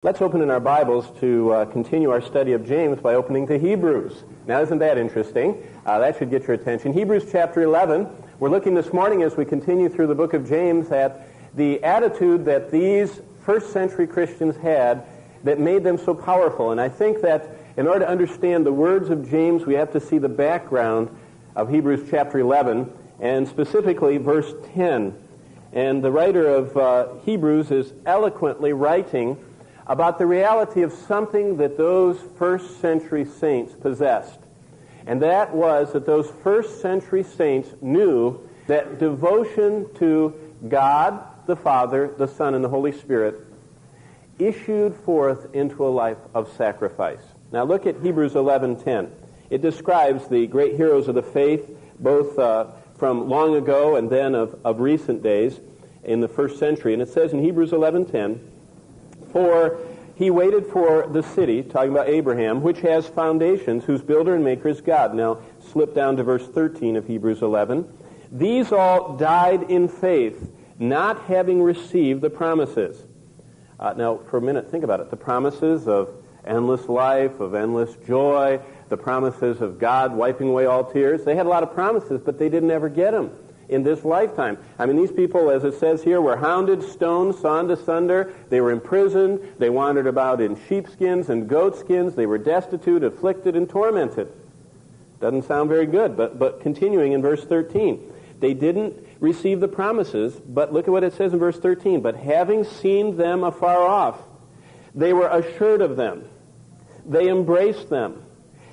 Let's open in our Bibles to continue our study of James by opening to Hebrews. Now, isn't that interesting? That should get your attention. Hebrews chapter 11. We're looking this morning as we continue through the book of James at the attitude that these first century Christians had that made them so powerful. And I think that in order to understand the words of James, we have to see the background of Hebrews chapter 11, and specifically verse 10. And the writer of Hebrews is eloquently writing about the reality of something that those first century saints possessed. And that was that those first century saints knew that devotion to God, the Father, the Son, and the Holy Spirit issued forth into a life of sacrifice. Now look at Hebrews 11:10. It describes the great heroes of the faith, both from long ago and then of recent days in the first century. And it says in Hebrews 11:10, "For he waited for the city," talking about Abraham, "which has foundations, whose builder and maker is God." Now, slip down to verse 13 of Hebrews 11. "These all died in faith, not having received the promises." Now, for a minute, think about it. The promises of endless life, of endless joy, the promises of God wiping away all tears. They had a lot of promises, but they didn't ever get them in this lifetime. I mean, these people, as it says here, were hounded, stoned, sawn asunder. They were imprisoned. They wandered about in sheepskins and goatskins. They were destitute, afflicted, and tormented. Doesn't sound very good, but continuing in verse 13. They didn't receive the promises, but look at what it says in verse 13. "But having seen them afar off, they were assured of them. They embraced them.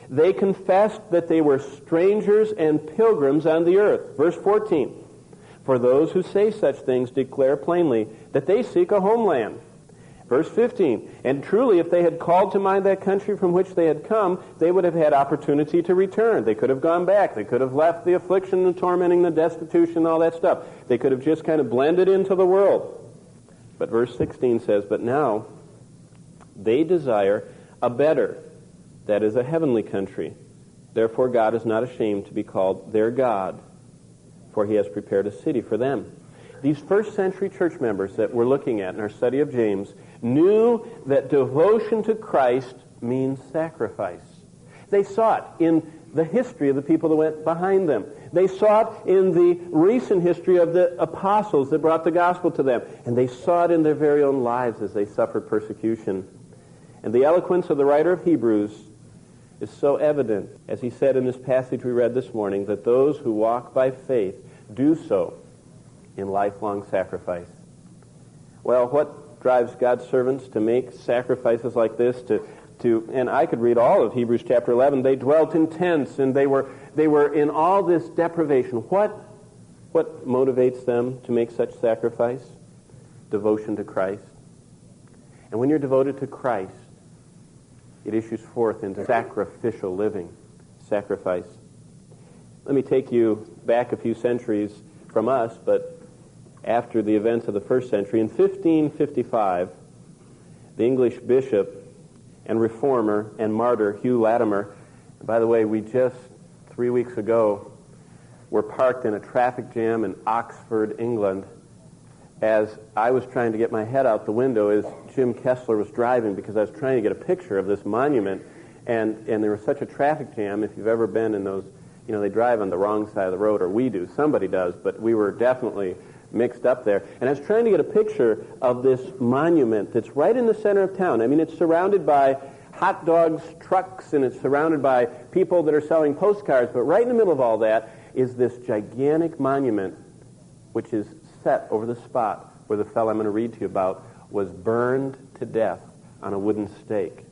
They confessed that they were strangers and pilgrims on the earth." Verse 14, "For those who say such things declare plainly that they seek a homeland." Verse 15, "And truly if they had called to mind that country from which they had come, they would have had opportunity to return." They could have gone back. They could have left the affliction and tormenting, the destitution, all that stuff. They could have just kind of blended into the world. But verse 16 says, "But now they desire a better, that is a heavenly country. Therefore God is not ashamed to be called their God, for he has prepared a city for them." These first century church members that we're looking at in our study of James knew that devotion to Christ means sacrifice. They saw it in the history of the people that went behind them. They saw it in the recent history of the apostles that brought the gospel to them. And they saw it in their very own lives as they suffered persecution. And the eloquence of the writer of Hebrews is so evident, as he said in this passage we read this morning, that those who walk by faith do so in lifelong sacrifice. Well, what drives God's servants to make sacrifices like this? And I could read all of Hebrews chapter 11. They dwelt in tents, and they were in all this deprivation. What motivates them to make such sacrifice? Devotion to Christ. And when you're devoted to Christ, it issues forth into sacrificial living, sacrifice. Let me take you back a few centuries from us, but after the events of the first century. In 1555, the English bishop and reformer and martyr Hugh Latimer, by the way, we just 3 weeks ago were parked in a traffic jam in Oxford, England, as I was trying to get my head out the window as Jim Kessler was driving, because I was trying to get a picture of this monument, and there was such a traffic jam. If you've ever been in those, they drive on the wrong side of the road, or we do, somebody does, but we were definitely mixed up there. And I was trying to get a picture of this monument that's right in the center of town. I mean, it's surrounded by hot dogs, trucks, and it's surrounded by people that are selling postcards, but right in the middle of all that is this gigantic monument, which is set over the spot where the fellow I'm going to read to you about was burned to death on a wooden stake.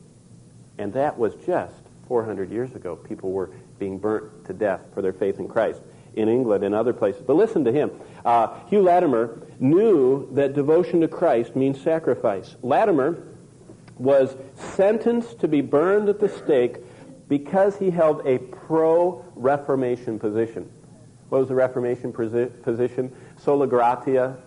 And that was just 400 years ago. People were being burnt to death for their faith in Christ in England and other places. But listen to him. Hugh Latimer knew that devotion to Christ means sacrifice. Latimer was sentenced to be burned at the stake because he held a pro-Reformation position. What was the Reformation position? Sola gratia,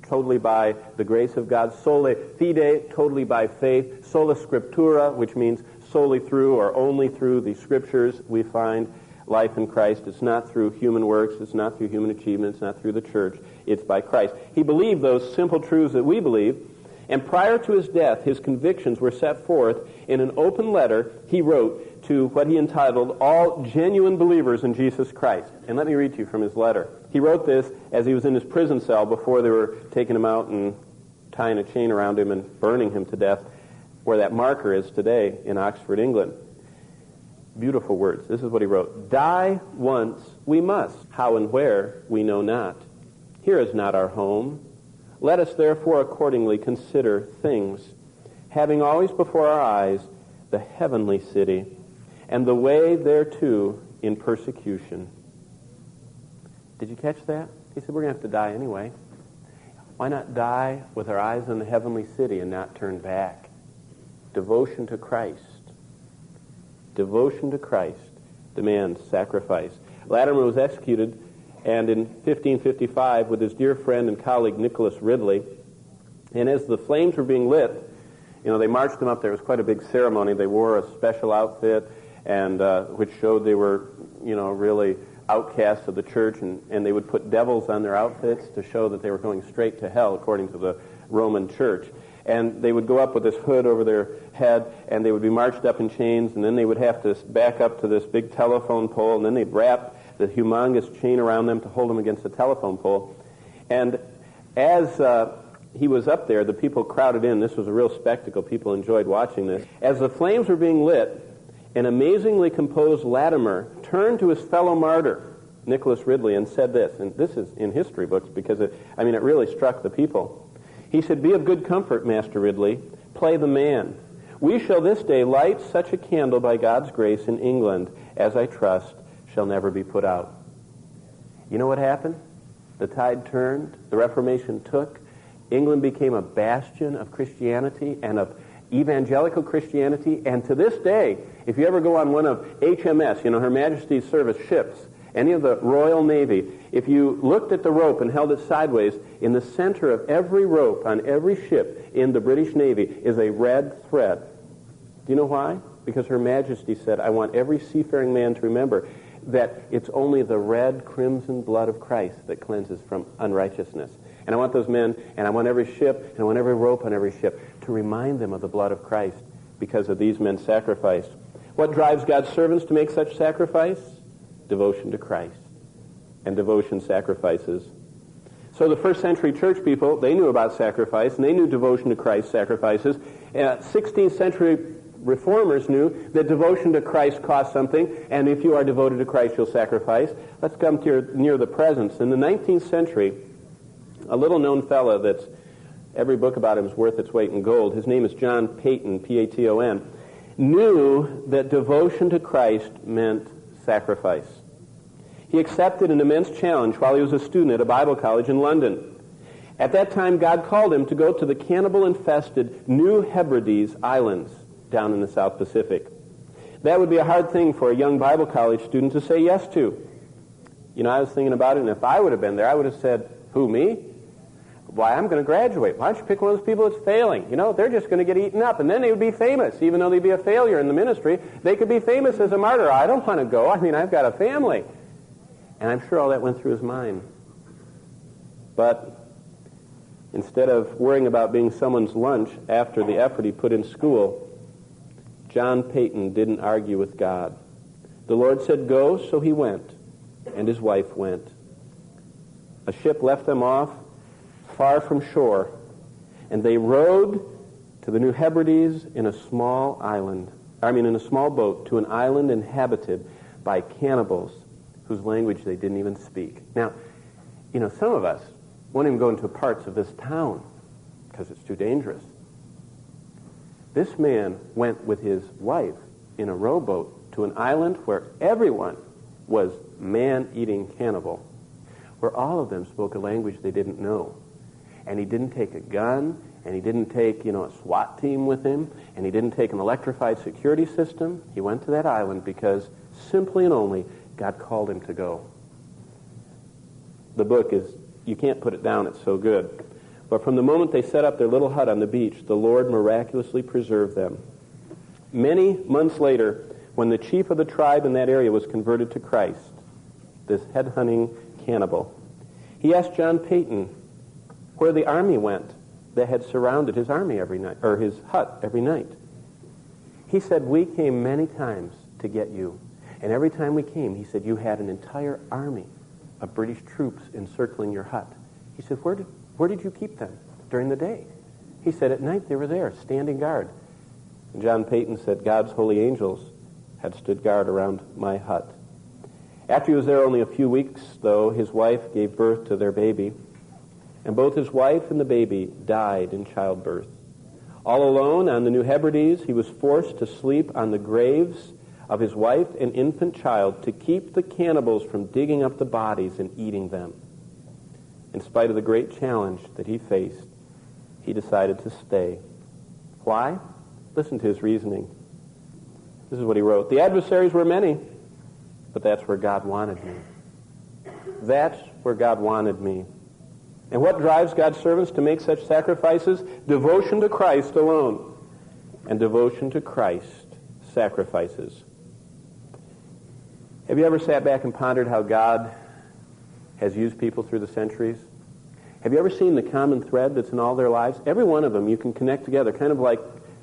totally by the grace of God. Sole fide, totally by faith. Sola scriptura, which means solely through or only through the scriptures we find life in Christ. It's not through human works. It's not through human achievement. It's not through the church. It's by Christ. He believed those simple truths that we believe, And prior to his death, his convictions were set forth in an open letter he wrote to what he entitled All Genuine Believers in Jesus Christ. And let me read to you from his letter. He wrote this as he was in his prison cell before they were taking him out and tying a chain around him and burning him to death, where that marker is today in Oxford, England. Beautiful words. This is what he wrote. Die once we must. How and where we know not. Here is not our home. Let us therefore accordingly consider things, having always before our eyes the heavenly city, and the way thereto in persecution. Did you catch that? He said, we're going to have to die anyway. Why not die with our eyes on the heavenly city and not turn back? Devotion to Christ. Devotion to Christ demands sacrifice. Latimer was executed, and in 1555, with his dear friend and colleague Nicholas Ridley, and as the flames were being lit, they marched them up there. It was quite a big ceremony. They wore a special outfit, and which showed they were, really outcasts of the church, and they would put devils on their outfits to show that they were going straight to hell, according to the Roman church. And they would go up with this hood over their head, and they would be marched up in chains, and then they would have to back up to this big telephone pole, and then they'd wrap the humongous chain around them to hold them against the telephone pole. And as he was up there, the people crowded in. This was a real spectacle. People enjoyed watching this. As the flames were being lit, an amazingly composed Latimer turned to his fellow martyr, Nicholas Ridley, and said this, and this is in history books because it really struck the people. He said, "Be of good comfort, Master Ridley. Play the man. We shall this day light such a candle by God's grace in England as I trust shall never be put out." You know what happened? The tide turned. The Reformation took. England became a bastion of Christianity and of evangelical Christianity. And to this day, if you ever go on one of HMS, Her Majesty's Service ships, any of the Royal Navy, if you looked at the rope and held it sideways, in the center of every rope on every ship in the British Navy is a red thread. Do you know why? Because Her Majesty said, I want every seafaring man to remember that it's only the red crimson blood of Christ that cleanses from unrighteousness. And I want those men, and I want every ship, and I want every rope on every ship to remind them of the blood of Christ because of these men's sacrifice. What drives God's servants to make such sacrifice? Devotion to Christ. And devotion sacrifices. So the first century church people, they knew about sacrifice, and they knew devotion to Christ sacrifices. 16th century reformers knew that devotion to Christ cost something, and if you are devoted to Christ, you'll sacrifice. Let's come to near the present. In the 19th century, a little-known fellow that's every book about him is worth its weight in gold. His name is John Paton, P-A-T-O-N, knew that devotion to Christ meant sacrifice. He accepted an immense challenge while he was a student at a Bible college in London. At that time, God called him to go to the cannibal-infested New Hebrides Islands down in the South Pacific. That would be a hard thing for a young Bible college student to say yes to. I was thinking about it, and if I would have been there, I would have said, who, me? Why, I'm going to graduate. Why don't you pick one of those people that's failing? They're just going to get eaten up, and then they would be famous. Even though they'd be a failure in the ministry, they could be famous as a martyr. I don't want to go. I've got a family. And I'm sure all that went through his mind. But instead of worrying about being someone's lunch after the effort he put in school, John Paton didn't argue with God. The Lord said, go, so he went, and his wife went. A ship left them off far from shore, and they rowed to the New Hebrides in a small boat to an island inhabited by cannibals whose language they didn't even speak. Now, some of us won't even go into parts of this town because it's too dangerous. This man went with his wife in a rowboat to an island where everyone was man-eating cannibal, where all of them spoke a language they didn't know. And he didn't take a gun, and he didn't take, a SWAT team with him, and he didn't take an electrified security system. He went to that island because simply and only God called him to go. The book is, you can't put it down, it's so good. But from the moment they set up their little hut on the beach, the Lord miraculously preserved them. Many months later, when the chief of the tribe in that area was converted to Christ, this head-hunting cannibal, he asked John Paton where the army went that had surrounded his army every night, or his hut every night. He said, we came many times to get you. And every time we came, he said, you had an entire army of British troops encircling your hut. He said, where did you keep them during the day? He said, at night they were there, standing guard. And John Payton said, God's holy angels had stood guard around my hut. After he was there only a few weeks, though, his wife gave birth to their baby. And both his wife and the baby died in childbirth. All alone on the New Hebrides, he was forced to sleep on the graves of his wife and infant child to keep the cannibals from digging up the bodies and eating them. In spite of the great challenge that he faced, he decided to stay. Why? Listen to his reasoning. This is what he wrote. The adversaries were many, but that's where God wanted me. That's where God wanted me. And what drives God's servants to make such sacrifices? Devotion to Christ alone. And devotion to Christ sacrifices. Have you ever sat back and pondered how God has used people through the centuries? Have you ever seen the common thread that's in all their lives? Every one of them you can connect together, kind of like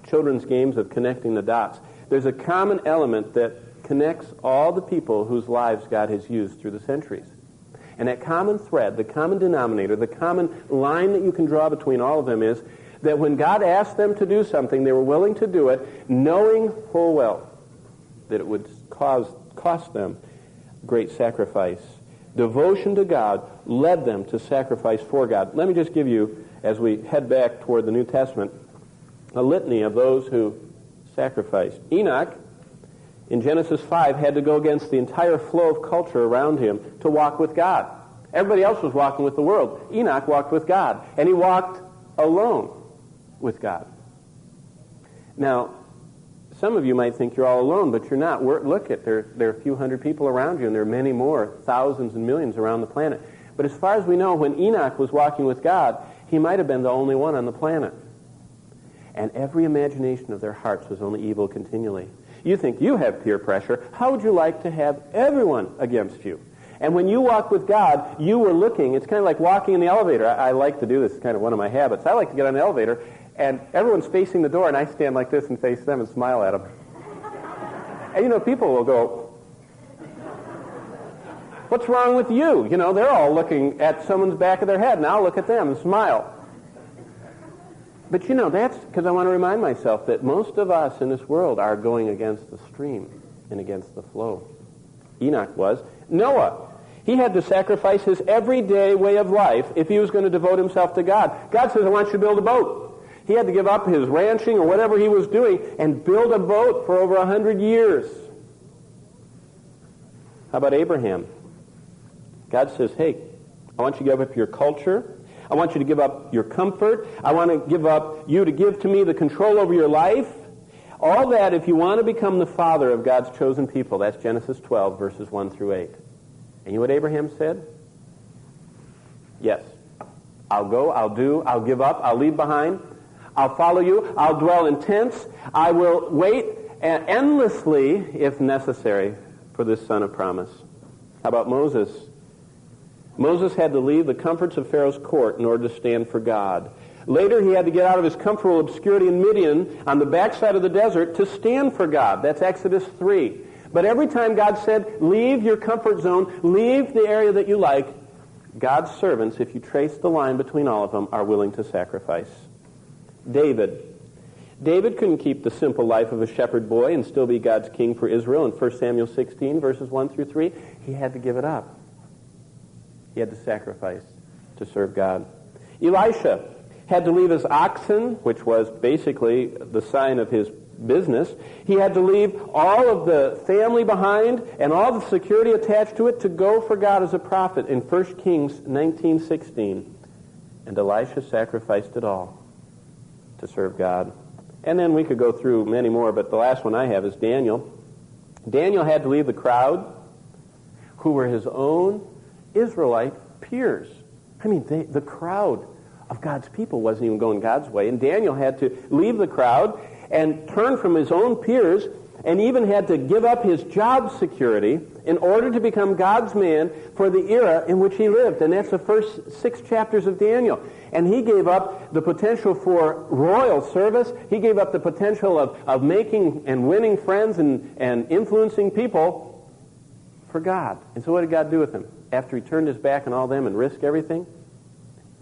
children's games of connecting the dots. There's a common element that connects all the people whose lives God has used through the centuries. And that common thread, the common denominator, the common line that you can draw between all of them is that when God asked them to do something, they were willing to do it, knowing full well that it would cost them great sacrifice. Devotion to God led them to sacrifice for God. Let me just give you, as we head back toward the New Testament, a litany of those who sacrificed. Enoch, in Genesis 5, had to go against the entire flow of culture around him to walk with God. Everybody else was walking with the world. Enoch walked with God, and he walked alone with God. Now, some of you might think you're all alone, but you're not. Look at, there are a few hundred people around you, and there are many more, thousands and millions around the planet. But as far as we know, when Enoch was walking with God, he might have been the only one on the planet. And every imagination of their hearts was only evil continually. You think you have peer pressure. How would you like to have everyone against you? And when you walk with God, you were looking. It's kind of like walking in the elevator. I like to do this. It's kind of one of my habits. I like to get on the elevator, and everyone's facing the door, and I stand like this and face them and smile at them. And, you know, people will go, what's wrong with you? You know, they're all looking at someone's back of their head, and I'll look at them and smile. But, you know, that's because I want to remind myself that most of us in this world are going against the stream and against the flow. Enoch was. Noah, he had to sacrifice his everyday way of life if he was going to devote himself to God. God says, I want you to build a boat. He had to give up his ranching or whatever he was doing and build a boat for over 100 years. How about Abraham? God says, hey, I want you to give up your culture. I want you to give up your comfort. I want to give up you to give to me the control over your life. All that if you want to become the father of God's chosen people. That's Genesis 12, verses 1 through 8. And you know what Abraham said? Yes. I'll go, I'll do, I'll give up, I'll leave behind. I'll follow you, I'll dwell in tents. I will wait endlessly, if necessary, for this son of promise. How about Moses? Moses had to leave the comforts of Pharaoh's court in order to stand for God. Later, he had to get out of his comfortable obscurity in Midian on the backside of the desert to stand for God. That's Exodus 3. But every time God said, leave your comfort zone, leave the area that you like, God's servants, if you trace the line between all of them, are willing to sacrifice. David couldn't keep the simple life of a shepherd boy and still be God's king for Israel in 1 Samuel 16, verses 1 through 3. He had to give it up. He had to sacrifice to serve God. Elisha had to leave his oxen, which was basically the sign of his business. He had to leave all of the family behind and all the security attached to it to go for God as a prophet in 1 Kings 19:16. And Elisha sacrificed it all to serve God. And then we could go through many more, but the last one I have is Daniel. Daniel had to leave the crowd who were his own Israelite peers. I mean, the crowd of God's people wasn't even going God's way. And Daniel had to leave the crowd and turn from his own peers and even had to give up his job security in order to become God's man for the era in which he lived. And that's the first 6 chapters of Daniel. And he gave up the potential for royal service. He gave up the potential of making and winning friends and influencing people for God. And so what did God do with him? After he turned his back on all them and risked everything,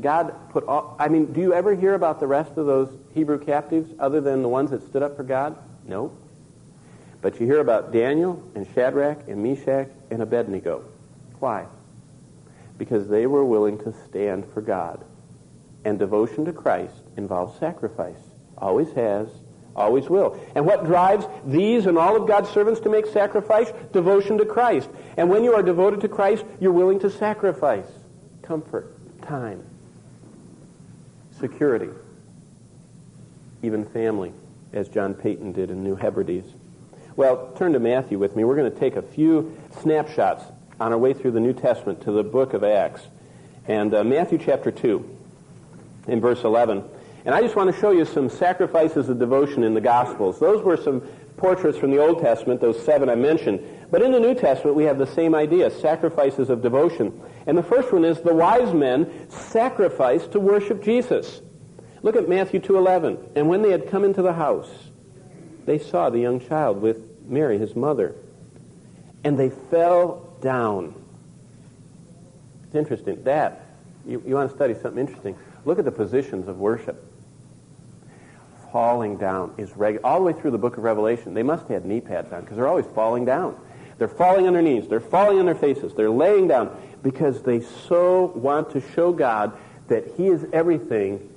God put all... I mean, do you ever hear about the rest of those Hebrew captives other than the ones that stood up for God? No. But you hear about Daniel and Shadrach and Meshach and Abednego. Why? Because they were willing to stand for God. And devotion to Christ involves sacrifice. Always has, always will. And what drives these and all of God's servants to make sacrifice? Devotion to Christ. And when you are devoted to Christ, you're willing to sacrifice comfort, time, security, even family, as John Payton did in New Hebrides. Well, turn to Matthew with me. We're going to take a few snapshots on our way through the New Testament to the book of Acts. And Matthew chapter 2, in verse 11. And I just want to show you some sacrifices of devotion in the Gospels. Those were some portraits from the Old Testament, those 7 I mentioned. But in the New Testament, we have the same idea, sacrifices of devotion. And the first one is the wise men sacrificed to worship Jesus. Look at Matthew 2:11. And when they had come into the house, they saw the young child with Mary, his mother, and they fell down. It's interesting. You want to study something interesting. Look at the positions of worship. Falling down is regular. All the way through the book of Revelation, they must have had knee pads on because they're always falling down. They're falling on their knees. They're falling on their faces. They're laying down because they so want to show God that he is everything,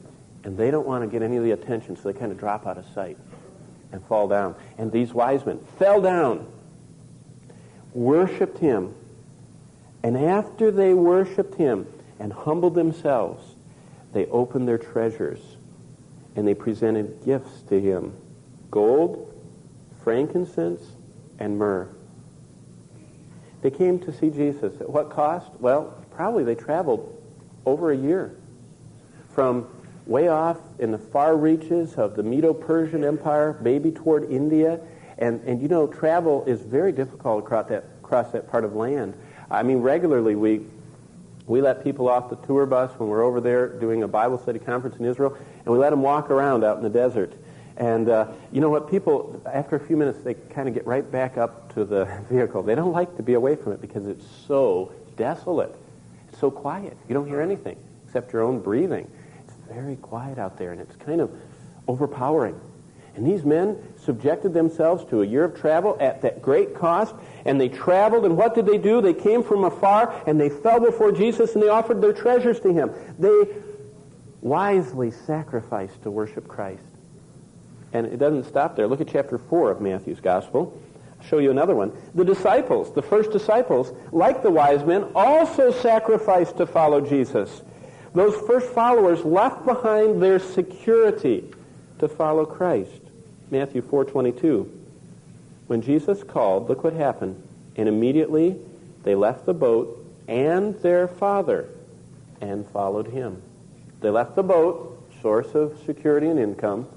and they don't want to get any of the attention, so they kind of drop out of sight and fall down. And these wise men fell down, worshipped him, and after they worshipped him and humbled themselves, they opened their treasures and they presented gifts to him: gold, frankincense, and myrrh. They came to see Jesus. At what cost? Well, probably they traveled over a year from way off in the far reaches of the Medo-Persian Empire, maybe toward India. And you know, travel is very difficult across that part of land. I mean, regularly we let people off the tour bus when we're over there doing a Bible study conference in Israel, and we let them walk around out in the desert. And you know what? People, after a few minutes, they kind of get right back up to the vehicle. They don't like to be away from it because it's so desolate. It's so quiet. You don't hear anything except your own breathing. It's very quiet out there, and it's kind of overpowering. And these men subjected themselves to a year of travel at that great cost, and they traveled, and what did they do? They came from afar, and they fell before Jesus, and they offered their treasures to him. They wisely sacrificed to worship Christ. And it doesn't stop there. Look at chapter 4 of Matthew's Gospel. I'll show you another one. The disciples, the first disciples, like the wise men, also sacrificed to follow Jesus. Those first followers left behind their security to follow Christ. Matthew 4:22. When Jesus called, look what happened. And immediately they left the boat and their father and followed him. They left the boat, source of security and income,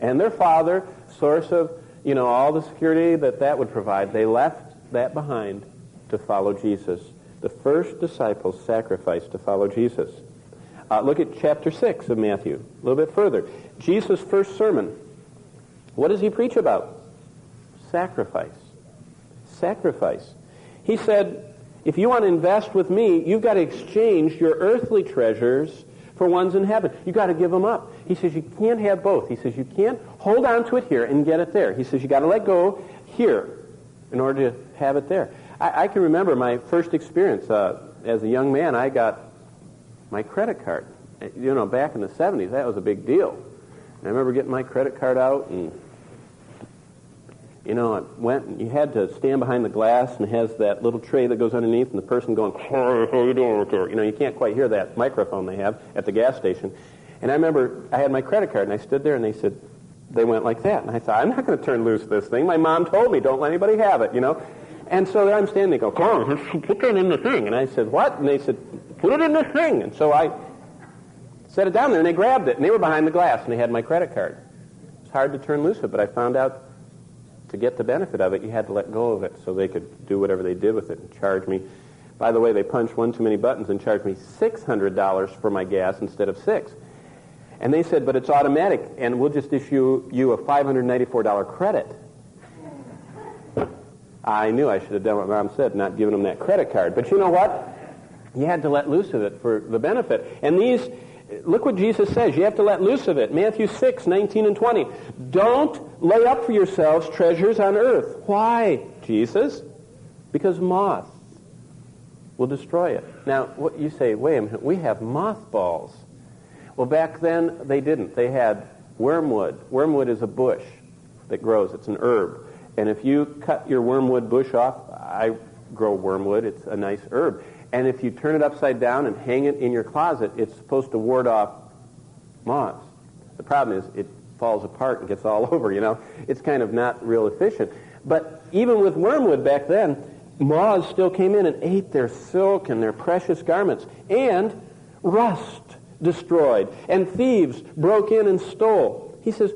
and their father, source of, all the security that would provide. They left that behind to follow Jesus. The first disciples sacrificed to follow Jesus. Look at chapter 6 of Matthew, a little bit further. Jesus' first sermon. What does he preach about? Sacrifice. Sacrifice. He said, if you want to invest with me, you've got to exchange your earthly treasures for ones in heaven. You've got to give them up. He says you can't have both. He says you can't hold on to it here and get it there. He says you got to let go here in order to have it there. I can remember my first experience. As a young man, I got my credit card. Back in the 70s, that was a big deal. And I remember getting my credit card out, and I went, and you had to stand behind the glass, and it has that little tray that goes underneath, and the person going, how are you doing? You can't quite hear that microphone they have at the gas station. And I remember I had my credit card, and I stood there, and they went like that. And I thought, I'm not going to turn loose this thing. My mom told me, don't let anybody have it, And so there I'm standing, they go, come on, put that in the thing. And I said, what? And they said, put it in the thing. And so I set it down there, and they grabbed it, and they were behind the glass, and they had my credit card. It's hard to turn loose it, but I found out to get the benefit of it, you had to let go of it so they could do whatever they did with it and charge me. By the way, they punched one too many buttons and charged me $600 for my gas instead of $6. And they said, but it's automatic, and we'll just issue you a $594 credit. I knew I should have done what Mom said, not giving them that credit card. But you know what? You had to let loose of it for the benefit. And look what Jesus says. You have to let loose of it. Matthew 6, 19 and 20. Don't lay up for yourselves treasures on earth. Why, Jesus? Because moths will destroy it. Now, what you say, wait a minute, we have mothballs. Well, back then, they didn't. They had wormwood. Wormwood is a bush that grows. It's an herb. And if you cut your wormwood bush off, I grow wormwood. It's a nice herb. And if you turn it upside down and hang it in your closet, it's supposed to ward off moths. The problem is it falls apart and gets all over, you know. It's kind of not real efficient. But even with wormwood back then, moths still came in and ate their silk and their precious garments. And rust destroyed. And thieves broke in and stole. He says,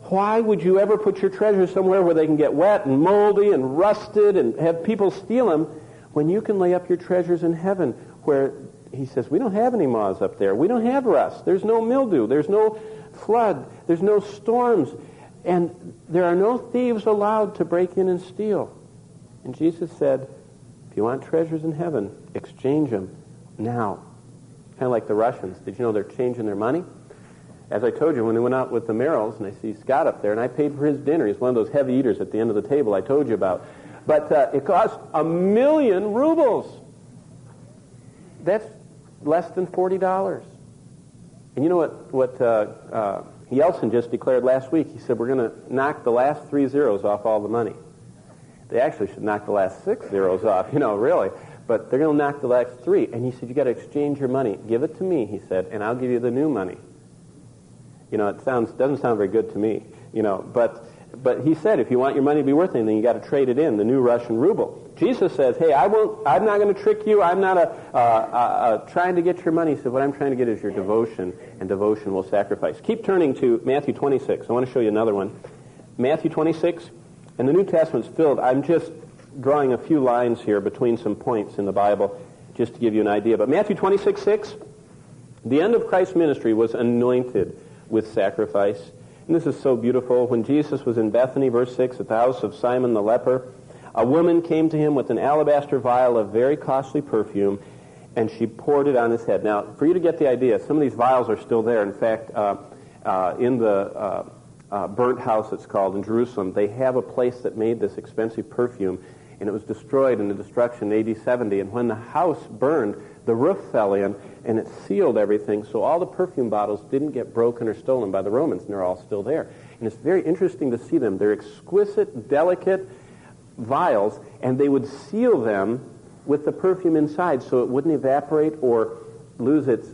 why would you ever put your treasures somewhere where they can get wet and moldy and rusted and have people steal them when you can lay up your treasures in heaven where, he says, we don't have any moths up there. We don't have rust. There's no mildew. There's no flood. There's no storms. And there are no thieves allowed to break in and steal. And Jesus said, if you want treasures in heaven, exchange them now. Kind of like the Russians. Did you know they're changing their money? As I told you, when we went out with the Merrills, and I see Scott up there, and I paid for his dinner. He's one of those heavy eaters at the end of the table I told you about. But it cost 1,000,000 rubles. That's less than $40. And you know what Yeltsin just declared last week? He said, we're going to knock the last 3 zeros off all the money. They actually should knock the last 6 zeros off, really. But they're going to knock the last 3. And he said, you got to exchange your money. Give it to me, he said, and I'll give you the new money. It doesn't sound very good to me, But he said, if you want your money to be worth anything, you got to trade it in, the new Russian ruble. Jesus says, hey, I'm not going to trick you. I'm not trying to get your money. He said, what I'm trying to get is your devotion, and devotion will sacrifice. Keep turning to Matthew 26. I want to show you another one. Matthew 26, and the New Testament's filled. I'm just drawing a few lines here between some points in the Bible just to give you an idea. But Matthew 26:6, the end of Christ's ministry was anointed with sacrifice. And this is so beautiful. When Jesus was in Bethany, verse 6, at the house of Simon the leper, a woman came to him with an alabaster vial of very costly perfume, and she poured it on his head. Now, for you to get the idea, some of these vials are still there. In fact, in the burnt house, it's called, in Jerusalem, they have a place that made this expensive perfume, and it was destroyed in the destruction in AD 70. And when the house burned, the roof fell in, and it sealed everything, so all the perfume bottles didn't get broken or stolen by the Romans, and they're all still there. And it's very interesting to see them. They're exquisite, delicate vials, and they would seal them with the perfume inside so it wouldn't evaporate or lose its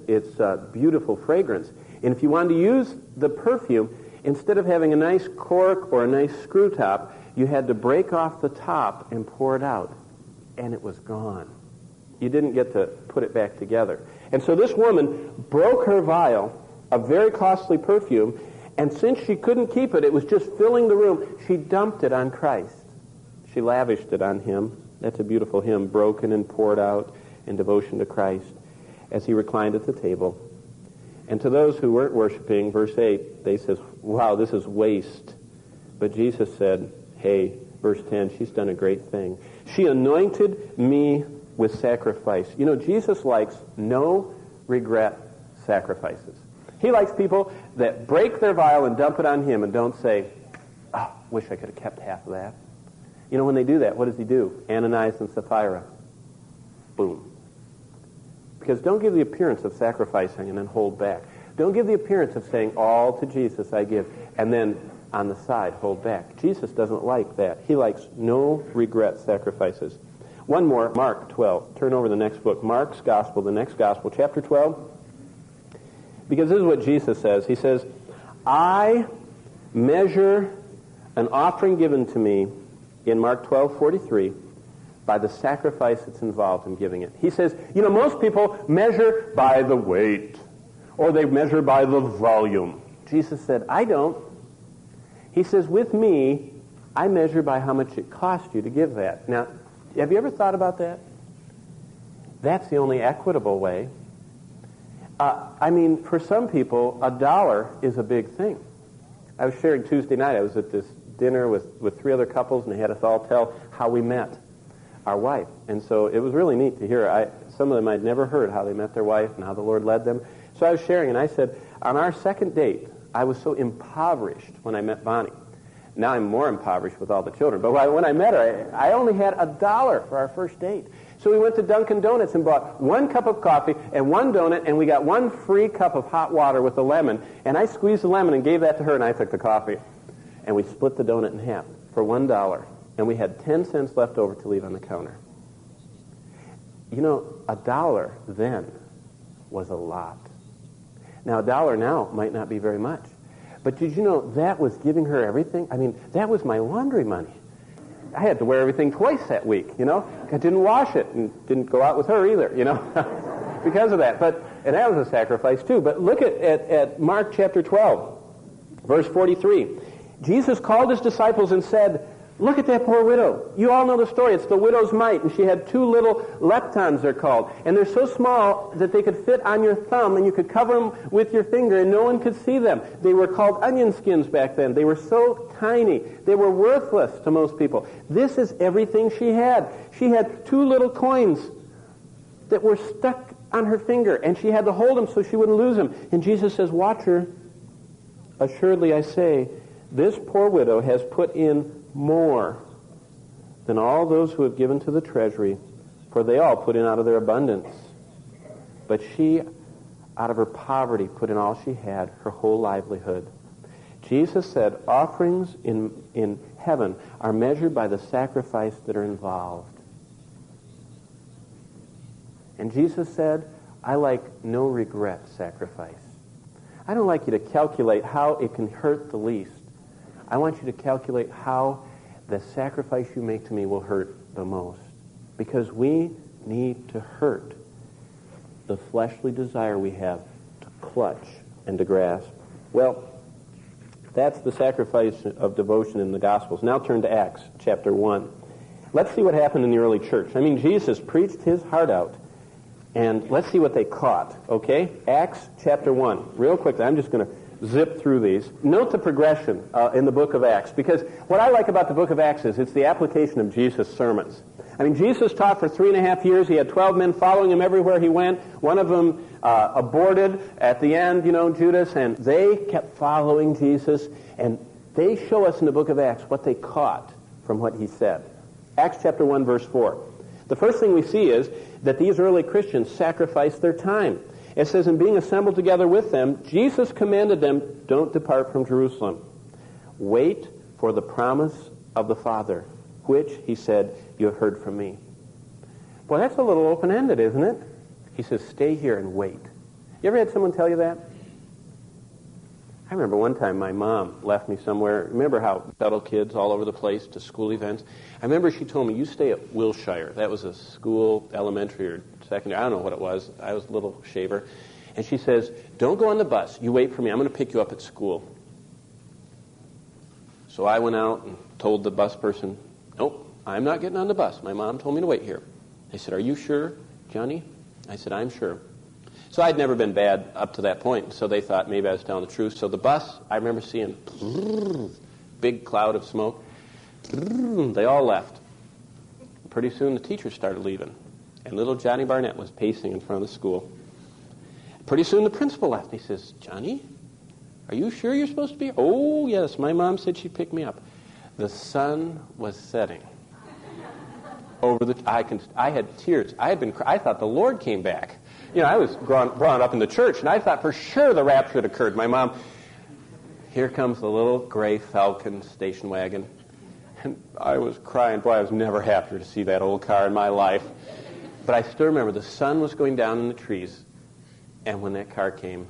beautiful fragrance. And if you wanted to use the perfume, instead of having a nice cork or a nice screw top, you had to break off the top and pour it out, and it was gone. You didn't get to put it back together. And so this woman broke her vial of very costly perfume, and since she couldn't keep it, it was just filling the room, she dumped it on Christ. She lavished it on him. That's a beautiful hymn, broken and poured out in devotion to Christ as he reclined at the table. And to those who weren't worshiping, verse 8, they says, wow, this is waste. But Jesus said, hey, verse 10, she's done a great thing. She anointed me with sacrifice. Jesus likes no regret sacrifices. He likes people that break their vial and dump it on him and don't say, oh, wish I could have kept half of that. When they do that, what does he do? Ananias and Sapphira. Boom. Because don't give the appearance of sacrificing and then hold back. Don't give the appearance of saying, all to Jesus I give, and then on the side hold back. Jesus doesn't like that. He likes no regret sacrifices. One more, Mark 12. Turn over the next book. Mark's Gospel, the next Gospel, chapter 12. Because this is what Jesus says. He says, I measure an offering given to me in Mark 12:43 by the sacrifice that's involved in giving it. He says, most people measure by the weight, or they measure by the volume. Jesus said, I don't. He says, with me, I measure by how much it cost you to give that. Now, have you ever thought about that? That's the only equitable way. For some people, $1 is a big thing. I was sharing Tuesday night. I was at this dinner with 3 other couples, and they had us all tell how we met our wife. And so it was really neat to hear. Some of them I'd never heard how they met their wife and how the Lord led them. So I was sharing, and I said, on our second date, I was so impoverished when I met Bonnie. Now I'm more impoverished with all the children. But when I met her, I only had $1 for our first date. So we went to Dunkin' Donuts and bought 1 cup of coffee and 1 donut, and we got 1 free cup of hot water with a lemon. And I squeezed the lemon and gave that to her, and I took the coffee. And we split the donut in half for $1. And we had 10 cents left over to leave on the counter. You know, $1 then was a lot. Now, $1 now might not be very much. But did you know that was giving her everything? That was my laundry money. I had to wear everything twice that week, I didn't wash it and didn't go out with her either, because of that. And that was a sacrifice too. But look at Mark chapter 12, verse 43. Jesus called his disciples and said, look at that poor widow. You all know the story. It's the widow's mite, and she had 2 little leptons, they're called. And they're so small that they could fit on your thumb, and you could cover them with your finger, and no one could see them. They were called onion skins back then. They were so tiny. They were worthless to most people. This is everything she had. She had 2 little coins that were stuck on her finger, and she had to hold them so she wouldn't lose them. And Jesus says, watch her. Assuredly, I say, this poor widow has put in more than all those who have given to the treasury, for they all put in out of their abundance. But she, out of her poverty, put in all she had, her whole livelihood. Jesus said offerings in heaven are measured by the sacrifice that are involved. And Jesus said, I like no regret sacrifice. I don't like you to calculate how it can hurt the least. I want you to calculate how the sacrifice you make to me will hurt the most. Because we need to hurt the fleshly desire we have to clutch and to grasp. Well, that's the sacrifice of devotion in the Gospels. Now turn to Acts chapter 1. Let's see what happened in the early church. Jesus preached his heart out. And let's see what they caught, okay? Acts chapter 1. Real quickly, I'm just going to zip through these. Note the progression in the book of Acts, because what I like about the book of Acts is it's the application of Jesus' sermons. Jesus taught for 3.5 years. He had 12 men following him everywhere he went. One of them aborted at the end, Judas, and they kept following Jesus, and they show us in the book of Acts what they caught from what he said. Acts chapter 1, verse 4. The first thing we see is that these early Christians sacrificed their time. It says, in being assembled together with them, Jesus commanded them, don't depart from Jerusalem. Wait for the promise of the Father, which, he said, you have heard from me. Boy, that's a little open-ended, isn't it? He says, stay here and wait. You ever had someone tell you that? I remember one time my mom left me somewhere. Remember how shuttle kids all over the place to school events? I remember she told me, you stay at Wilshire. That was a school, elementary or secondary. I don't know what it was. I was a little shaver. And she says, don't go on the bus. You wait for me. I'm going to pick you up at school. So I went out and told the bus person, nope, I'm not getting on the bus. My mom told me to wait here. They said, are you sure, Johnny? I said, I'm sure. So I'd never been bad up to that point, so they thought maybe I was telling the truth. So the bus, I remember seeing big cloud of smoke. They all left. Pretty soon the teachers started leaving, and little Johnny Barnett was pacing in front of the school. Pretty soon the principal left. He says, Johnny, are you sure you're supposed to be here? Oh, yes, my mom said she'd pick me up. The sun was setting. I had tears. I thought the Lord came back. I was brought up in the church, and I thought for sure the rapture had occurred. My mom, here comes the little gray Falcon station wagon. And I was crying. Boy, I was never happier to see that old car in my life. But I still remember the sun was going down in the trees, and when that car came,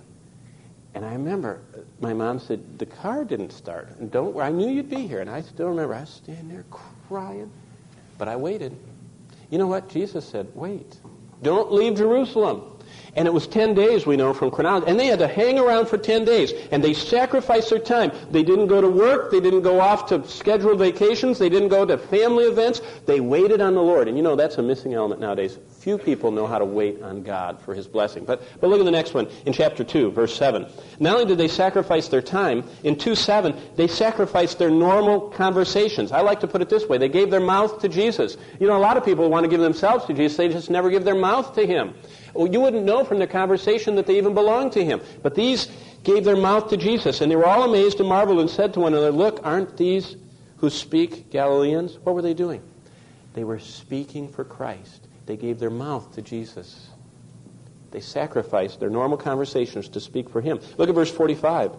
and I remember my mom said, the car didn't start. And don't worry, I knew you'd be here. And I still remember I was standing there crying, but I waited. You know what? Jesus said, wait. Don't leave Jerusalem. And it was 10 days, we know from chronology. And they had to hang around for 10 days. And they sacrificed their time. They didn't go to work. They didn't go off to scheduled vacations. They didn't go to family events. They waited on the Lord. And you know, that's a missing element nowadays. Few people know how to wait on God for His blessing. But look at the next one in chapter 2, verse 7. Not only did they sacrifice their time, in 2:7, they sacrificed their normal conversations. I like to put it this way. They gave their mouth to Jesus. You know, a lot of people want to give themselves to Jesus. They just never give their mouth to Him. Well, you wouldn't know from their conversation that they even belonged to Him. But these gave their mouth to Jesus. And they were all amazed and marveled and said to one another, "Look, aren't these who speak Galileans?" What were they doing? They were speaking for Christ. They gave their mouth to Jesus. They sacrificed their normal conversations to speak for Him. Look at verse 45,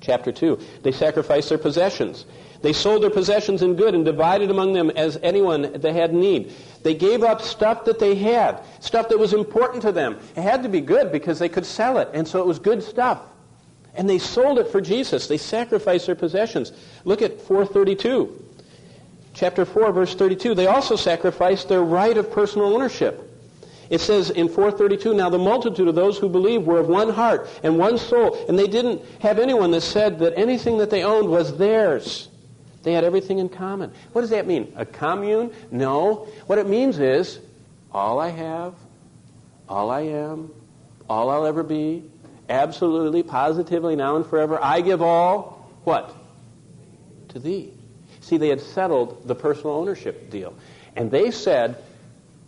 chapter 2. They sacrificed their possessions. They sold their possessions in good and divided among them as anyone that had need. They gave up stuff that they had, stuff that was important to them. It had to be good because they could sell it, and so it was good stuff. And they sold it for Jesus. They sacrificed their possessions. Look at 4:32. Chapter 4, verse 32. They also sacrificed their right of personal ownership. It says in 4:32, "Now the multitude of those who believed were of one heart and one soul, and they didn't have anyone that said that anything that they owned was theirs." They had everything in common. What does that mean? A commune? No. What it means is, all I have, all I am, all I'll ever be, absolutely, positively, now and forever, I give all, what? To Thee. See, they had settled the personal ownership deal. And they said,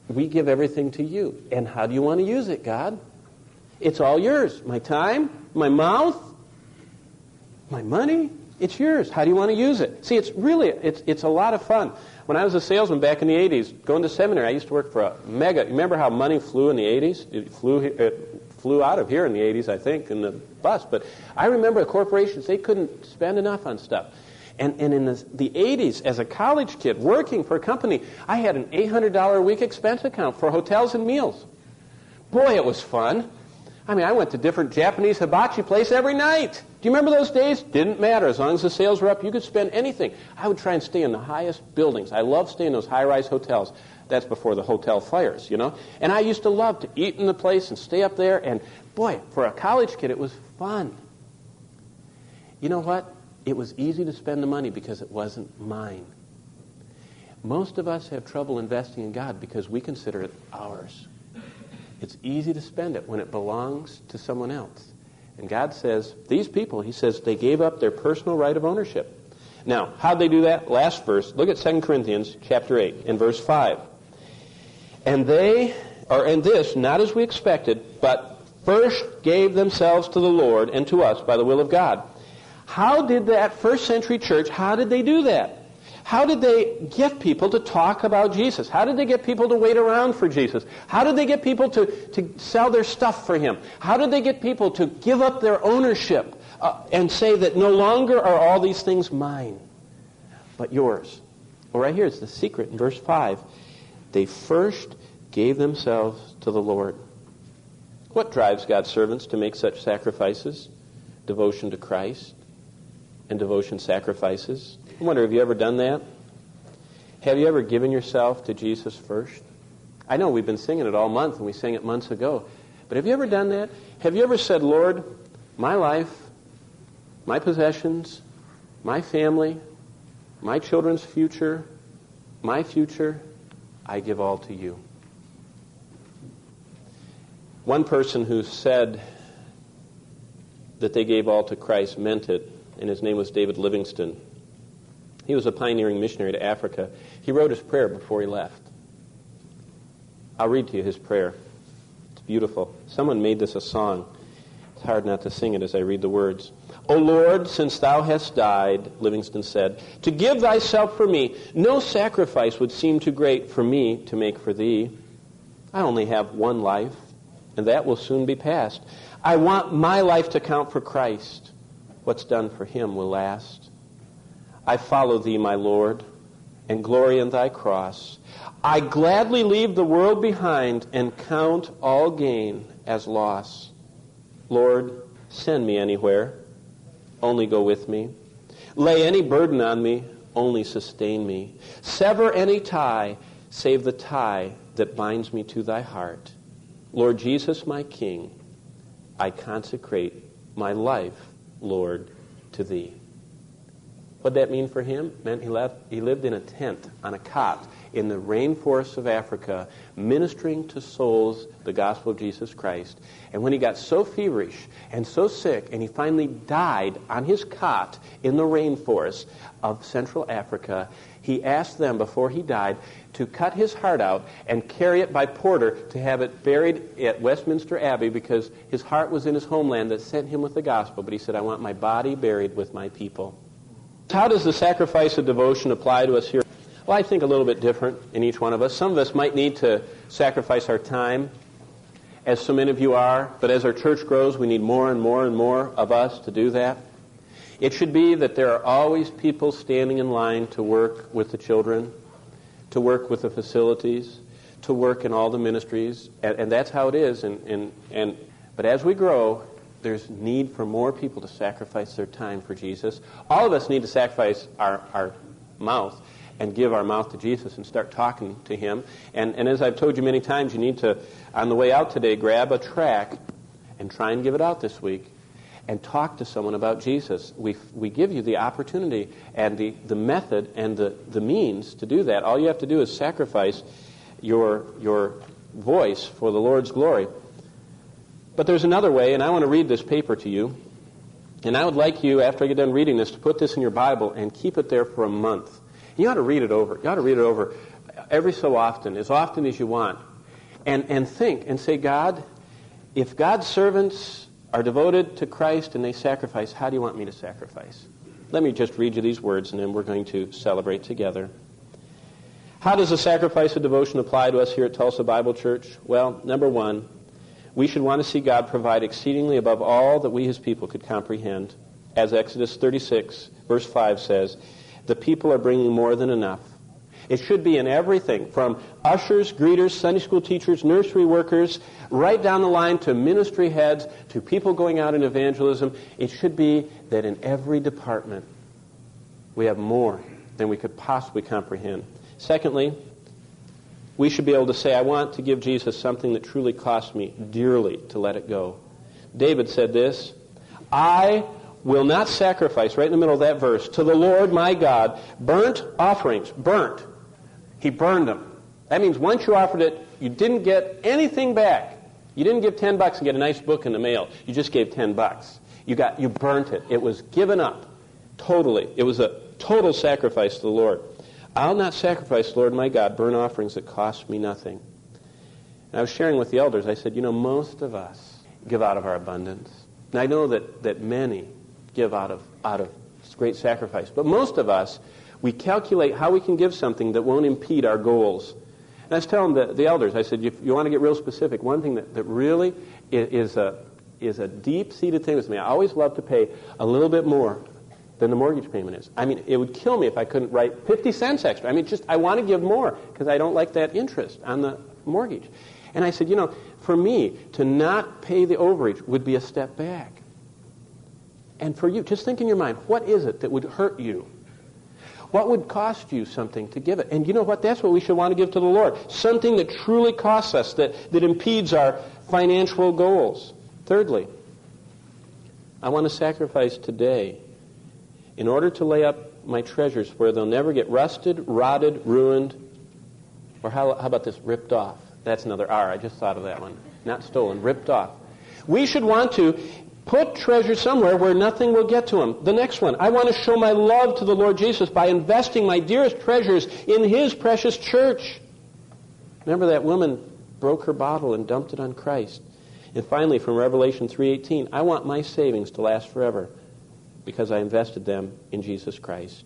we give everything to You. And how do You want to use it, God? It's all Yours. My time, my mouth, my money, it's Yours. How do You want to use it? See, it's a lot of fun. When I was a salesman back in the 80s, going to seminary, I used to work for a mega. Remember how money flew in the 80s? It flew out of here in the 80s, I think, in the bus. But I remember the corporations, they couldn't spend enough on stuff. And in the 80s, as a college kid working for a company, I had an $800 a week expense account for hotels and meals. Boy, it was fun. I mean, I went to different Japanese hibachi places every night. Do you remember those days? Didn't matter. As long as the sales were up, you could spend anything. I would try and stay in the highest buildings. I loved staying in those high-rise hotels. That's before the hotel fires, you know. And I used to love to eat in the place and stay up there. And, boy, for a college kid, it was fun. You know what? It was easy to spend the money because it wasn't mine. Most of us have trouble investing in God because we consider it ours. It's easy to spend it when it belongs to someone else. And God says, these people, He says, they gave up their personal right of ownership. Now, how'd they do that? Last verse. Look at 2 Corinthians chapter 8 and verse 5. And they are in this, not as we expected, but first gave themselves to the Lord and to us by the will of God. How did that first century church, how did they do that? How did they get people to talk about Jesus? How did they get people to wait around for Jesus? How did they get people to sell their stuff for Him? How did they get people to give up their ownership and say that no longer are all these things mine, but yours? Well, right here is the secret in verse 5. They first gave themselves to the Lord. What drives God's servants to make such sacrifices? Devotion to Christ and devotion sacrifices. I wonder, have you ever done that? Have you ever given yourself to Jesus first? I know we've been singing it all month, and we sang it months ago. But have you ever done that? Have you ever said, Lord, my life, my possessions, my family, my children's future, my future, I give all to You? One person who said that they gave all to Christ meant it, and his name was David Livingstone. He was a pioneering missionary to Africa. He wrote his prayer before he left. I'll read to you his prayer. It's beautiful. Someone made this a song. It's hard not to sing it as I read the words. O Lord, since Thou hast died, Livingstone said, to give Thyself for me, no sacrifice would seem too great for me to make for Thee. I only have one life, and that will soon be past. I want my life to count for Christ. What's done for Him will last. I follow Thee, my Lord, and glory in Thy cross. I gladly leave the world behind and count all gain as loss. Lord, send me anywhere. Only go with me. Lay any burden on me. Only sustain me. Sever any tie, save the tie that binds me to Thy heart. Lord Jesus, my King, I consecrate my life, Lord, to Thee. What did that mean for him? It meant he lived in a tent, on a cot, in the rainforests of Africa, ministering to souls the gospel of Jesus Christ. And when he got so feverish and so sick, and he finally died on his cot in the rainforest of Central Africa, he asked them before he died to cut his heart out and carry it by porter to have it buried at Westminster Abbey, because his heart was in his homeland that sent him with the gospel. But he said, I want my body buried with my people. How does the sacrifice of devotion apply to us here? Well, I think a little bit different in each one of us. Some of us might need to sacrifice our time, as so many of you are, but as our church grows, we need more and more and more of us to do that. It should be that there are always people standing in line to work with the children, to work with the facilities, to work in all the ministries, and that's how it is. But as we grow, there's need for more people to sacrifice their time for Jesus. All of us need to sacrifice our mouth and give our mouth to Jesus and start talking to Him. And as I've told you many times, you need to, on the way out today, grab a tract and try and give it out this week and talk to someone about Jesus. We give you the opportunity and the method and the means to do that. All you have to do is sacrifice your voice for the Lord's glory. But there's another way, and I want to read this paper to you. And I would like you, after I get done reading this, to put this in your Bible and keep it there for a month. You ought to read it over. You ought to read it over every so often as you want. And think and say, God, if God's servants are devoted to Christ and they sacrifice, how do you want me to sacrifice? Let me just read you these words, and then we're going to celebrate together. How does the sacrifice of devotion apply to us here at Tulsa Bible Church? Well, number one, we should want to see God provide exceedingly above all that we, His people, could comprehend. As Exodus 36, verse 5 says, the people are bringing more than enough. It should be in everything, from ushers, greeters, Sunday school teachers, nursery workers, right down the line to ministry heads, to people going out in evangelism. It should be that in every department we have more than we could possibly comprehend. Secondly, we should be able to say, I want to give Jesus something that truly costs me dearly to let it go. David said this, I will not sacrifice, right in the middle of that verse, to the Lord my God, burnt offerings. Burnt. He burned them. That means once you offered it, you didn't get anything back. You didn't give $10 and get a nice book in the mail. You just gave $10. You burnt it. It was given up totally. It was a total sacrifice to the Lord. I'll not sacrifice, Lord my God, burnt offerings that cost me nothing. And I was sharing with the elders, I said, most of us give out of our abundance. And I know that many give out of great sacrifice. But most of us, we calculate how we can give something that won't impede our goals. And I was telling the elders, I said, if you want to get real specific, one thing that really is a deep-seated thing with me, I always love to pay a little bit more than the mortgage payment is. I mean, it would kill me if I couldn't write 50 cents extra. I mean, I want to give more because I don't like that interest on the mortgage. And I said, for me, to not pay the overage would be a step back. And for you, just think in your mind, what is it that would hurt you? What would cost you something to give it? And you know what? That's what we should want to give to the Lord. Something that truly costs us, that impedes our financial goals. Thirdly, I want to sacrifice today in order to lay up my treasures where they'll never get rusted, rotted, ruined, or how about this, ripped off? That's another R. I just thought of that one. Not stolen, ripped off. We should want to put treasure somewhere where nothing will get to them. The next one, I want to show my love to the Lord Jesus by investing my dearest treasures in His precious church. Remember that woman broke her bottle and dumped it on Christ. And finally, from Revelation 3:18, I want my savings to last forever because I invested them in Jesus Christ.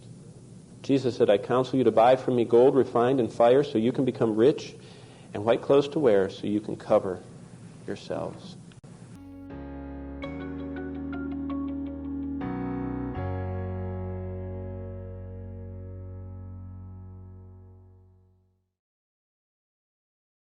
Jesus said, I counsel you to buy from me gold refined in fire so you can become rich, and white clothes to wear so you can cover yourselves.